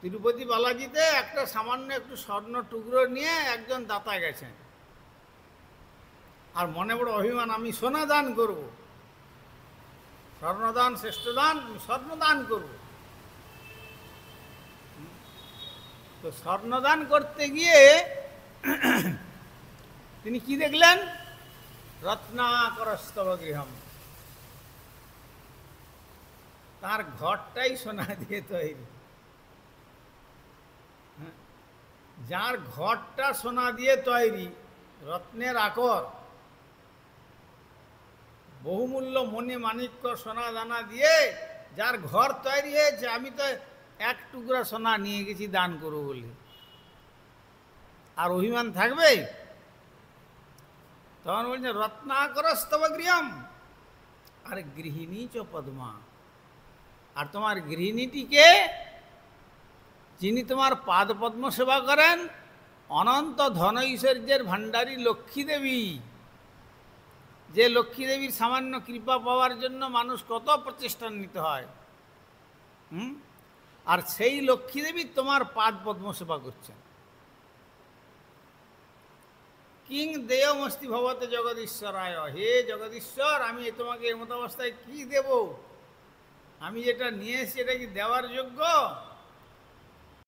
তিরুপতি বালাজিতে একটা সামান্য একটু স্বর্ণ টুকরো নিয়ে একজন দাতা গেছেন, আর মনে বড় অভিমান, আমি সোনা দান করব, স্বর্ণদান শ্রেষ্ঠ দান, আমি স্বর্ণদান করব। তো স্বর্ণদান করতে গিয়ে তিনি কি দেখলেন? রত্নাকরস্তব গৃহম, তার ঘরটাই সোনা দিয়ে তৈরি। যার ঘরটা সোনা দিয়ে তৈরি, রত্নের আকর, বহুমূল্য মণি মাণিক্য সোনা দানা দিয়ে যার ঘর তৈরি হয়েছে, আমি তো এক টুকরা সোনা নিয়ে গেছি দান করবো বলে, আর অভিমান থাকবে? তখন বলছে রত্নাকরস্তব গৃহম, আর গৃহিণী চ পদ্মা, আর তোমার গৃহিণীটিকে, যিনি তোমার পাদ পদ্ম সেবা করেন, অনন্ত ধন ঐশ্বর্যের ভাণ্ডারী লক্ষ্মী দেবী, যে লক্ষ্মী দেবীর সামান্য কৃপা পাওয়ার জন্য মানুষ কত প্রচেষ্টা নিতে হয়, আর সেই লক্ষ্মী দেবী তোমার পাদ পদ্ম সেবা করছেন। কিং দেয়মস্তি ভবতে জগদীশ্বরায়, হে জগদীশ্বর, আমি তোমাকে এমত অবস্থায় কি দেব? আমি যেটা নিয়ে এসেছি এটা কি দেওয়ার যোগ্য?